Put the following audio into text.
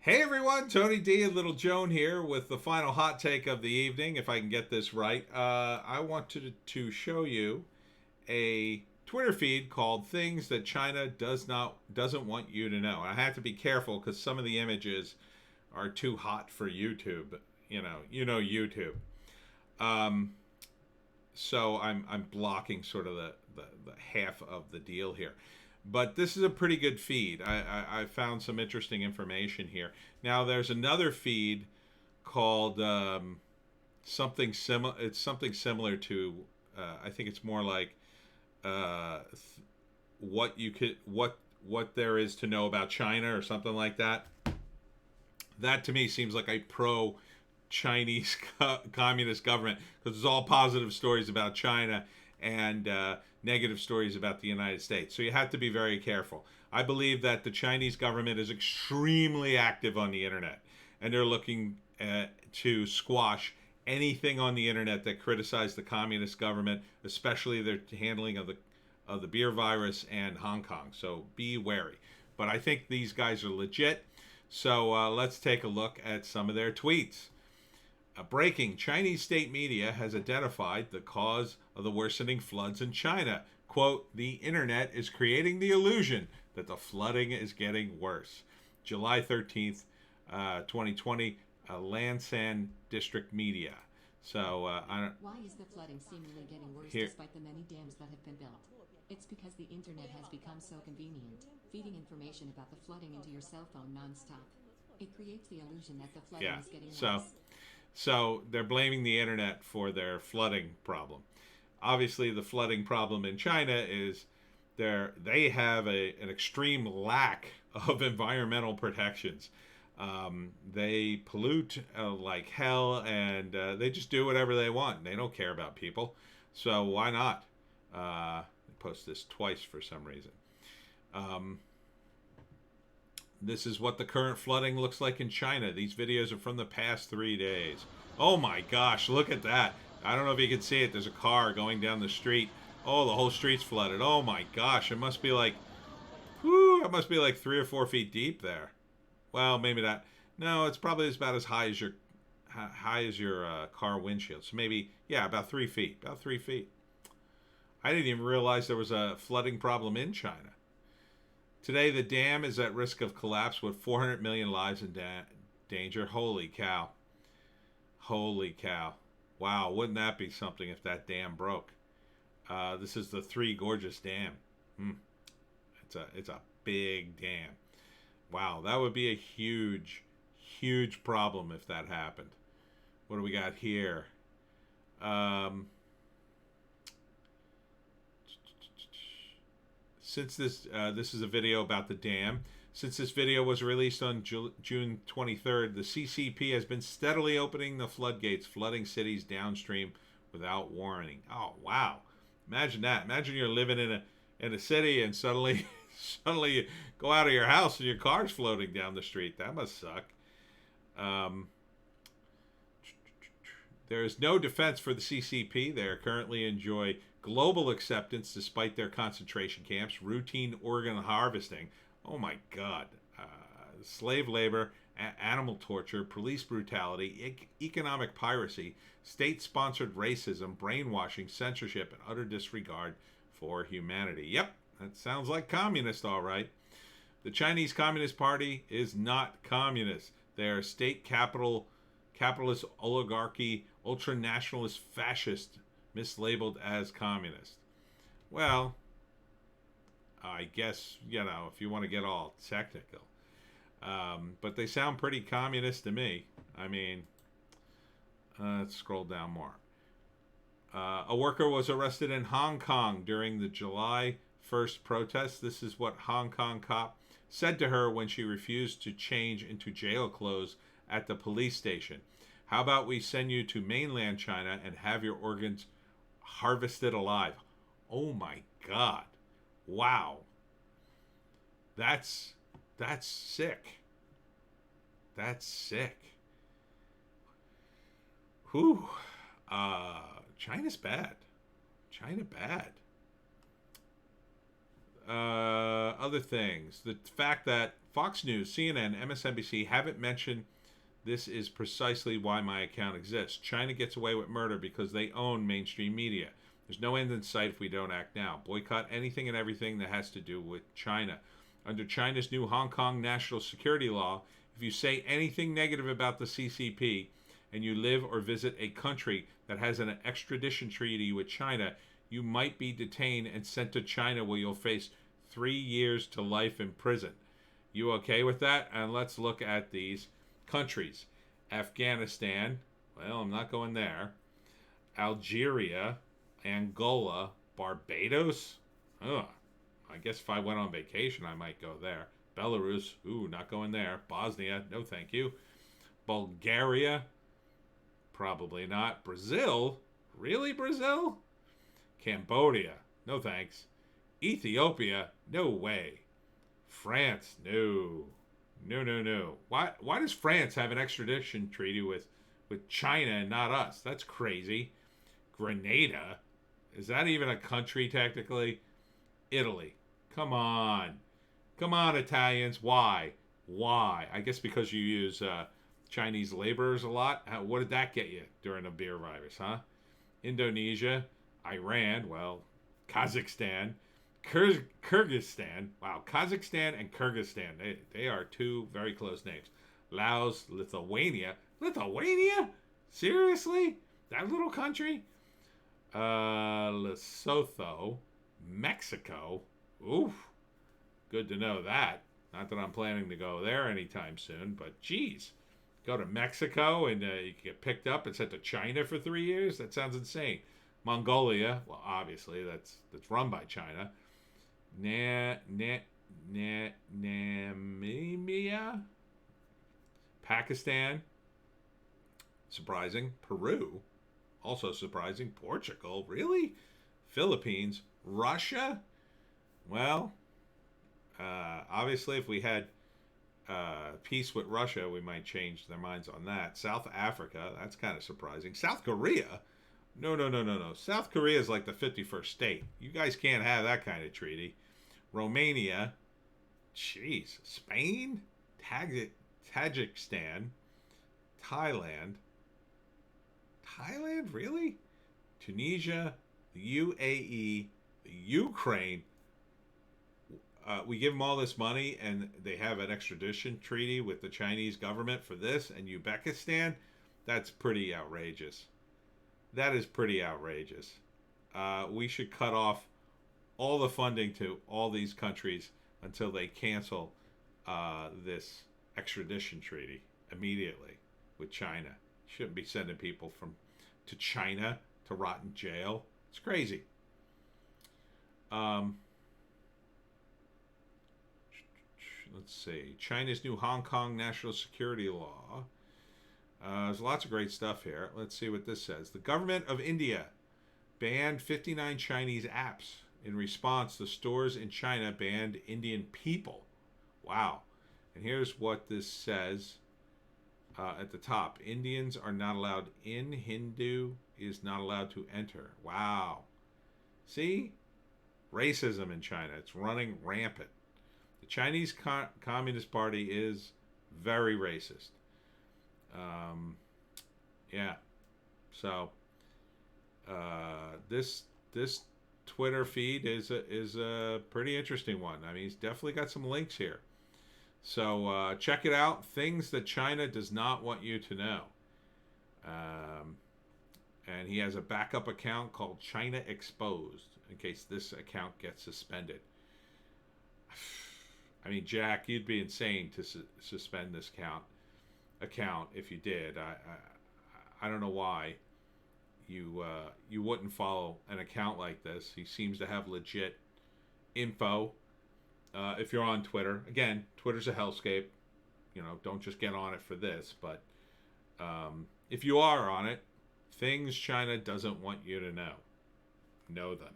Hey everyone, Tony D and Little Joan here with the final hot take of the evening. If I can get this right, I wanted to show you a Twitter feed called "Things That China doesn't want you to know." I have to be careful because some of the images are too hot for YouTube. You know YouTube. Um, so I'm blocking sort of the half of the deal here. But this is a pretty good feed. I found some interesting information here. Now there's another feed called something. It's something similar to. I think it's more like what you could what there is to know about China or something like that. That to me seems like a pro Chinese communist government because it's all positive stories about China and negative stories about the United States. So you have to be very careful. I believe that the Chinese government is extremely active on the internet, and they're looking to squash anything on the internet that criticizes the communist government, especially their handling of the beer virus and Hong Kong. So be wary. But I think these guys are legit. So let's take a look at some of their tweets. Breaking: Chinese state media has identified the cause of the worsening floods in China. Quote, the internet is creating the illusion that the flooding is getting worse. July 13th, 2020, Lansan District Media. So, I don't. Why is the flooding seemingly getting worse Here. despite the many dams that have been built? It's because the internet has become so convenient, feeding information about the flooding into your cell phone nonstop. It creates the illusion that the flooding Yeah. is getting So, worse. so they're blaming the internet for their flooding problem. Obviously, the flooding problem in China is they have an extreme lack of environmental protections. They pollute like hell, and they just do whatever they want. They don't care about people, so why not? Post this twice for some reason. Um, this is what the current flooding looks like in China. These videos are from the past 3 days. Oh my gosh, look at that. I don't know if you can see it. There's a car going down the street. Oh, the whole street's flooded. Oh my gosh, it must be like, whoo, it must be like 3 or 4 feet deep there. Well, maybe not. No, it's probably about as high as your car windshield. So maybe, yeah, about 3 feet. About 3 feet. I didn't even realize there was a flooding problem in China. Today, the dam is at risk of collapse with 400 million lives in danger. Holy cow. Holy cow. Wow, wouldn't that be something if that dam broke? This is the Three Gorges Dam. Hmm. It's a big dam. Wow, that would be a huge, huge problem if that happened. What do we got here? Um, since this is a video about the dam. Since this video was released on June 23rd, the CCP has been steadily opening the floodgates, flooding cities downstream without warning. Oh wow! Imagine that. Imagine you're living in a city and suddenly suddenly you go out of your house and your car's floating down the street. That must suck. Um, there is no defense for the CCP. They are currently enjoy global acceptance despite their concentration camps, routine organ harvesting. Oh my God. Slave labor, animal torture, police brutality, economic piracy, state sponsored racism, brainwashing, censorship, and utter disregard for humanity. Yep, that sounds like communist, all right. The Chinese Communist Party is not communist. They are state capitalist oligarchy, ultra nationalist fascist, mislabeled as communist. Well, I guess, if you want to get all technical. But they sound pretty communist to me. I mean, let's scroll down more. A worker was arrested in Hong Kong during the July 1st protest. This is what Hong Kong cop said to her when she refused to change into jail clothes at the police station. How about we send you to mainland China and have your organs harvested alive? Oh my God. Wow. That's sick. That's sick. Whew. China's bad. China bad. Other things. The fact that Fox News, CNN, MSNBC haven't mentioned this is precisely why my account exists. China gets away with murder because they own mainstream media. There's no end in sight if we don't act now. Boycott anything and everything that has to do with China. Under China's new Hong Kong national security law, if you say anything negative about the CCP and you live or visit a country that has an extradition treaty with China, you might be detained and sent to China where you'll face 3 years to life in prison. You okay with that? And let's look at these countries. Afghanistan. Well, I'm not going there. Algeria. Angola. Barbados. Ugh. I guess if I went on vacation, I might go there. Belarus. Ooh, not going there. Bosnia. No, thank you. Bulgaria. Probably not. Brazil. Really, Brazil? Cambodia. No, thanks. Ethiopia. No way. France. No. No. Why does France have an extradition treaty with China and not us? That's crazy. Grenada. Is that even a country technically? Italy. Come on. Come on, Italians. Why? I guess because you use Chinese laborers a lot. What did that get you during the beer virus, huh? Indonesia. Iran. Well, Kazakhstan. Kyrgyzstan. Wow, Kazakhstan and Kyrgyzstan. They are two very close names. Laos, Lithuania. Lithuania? Seriously? That little country? Lesotho. Mexico. Oof. Good to know that. Not that I'm planning to go there anytime soon, but geez. Go to Mexico and you get picked up and sent to China for 3 years? That sounds insane. Mongolia. Well, obviously, that's run by China. Namibia, Pakistan, surprising. Peru, also surprising. Portugal, really? Philippines, Russia. Well, obviously, if we had peace with Russia, we might change their minds on that. South Africa, that's kind of surprising. South Korea. No. South Korea is like the 51st state. You guys can't have that kind of treaty. Romania. Jeez. Spain? Tajikistan. Thailand. Thailand? Really? Tunisia. The UAE. The Ukraine. We give them all this money and they have an extradition treaty with the Chinese government for this. And Uzbekistan? That's pretty outrageous. That is pretty outrageous. We should cut off all the funding to all these countries until they cancel this extradition treaty immediately with China. Shouldn't be sending people to China to rot in jail. It's crazy. Let's see. China's new Hong Kong national security law. There's lots of great stuff here. Let's see what this says. The government of India banned 59 Chinese apps. In response, the stores in China banned Indian people. Wow. And here's what this says at the top. Indians are not allowed in. Hindu is not allowed to enter. Wow. See? Racism in China. It's running rampant. The Chinese Communist Party is very racist. Yeah. So this Twitter feed is a pretty interesting one. I mean, he's definitely got some links here. So check it out. Things that China does not want you to know. And he has a backup account called China Exposed in case this account gets suspended. I mean, Jack, you'd be insane to suspend this account if you did. I don't know why you wouldn't follow an account like this. He seems to have legit info. If you're on Twitter, again, Twitter's a hellscape. You know, don't just get on it for this. But if you are on it, things China doesn't want you to know them.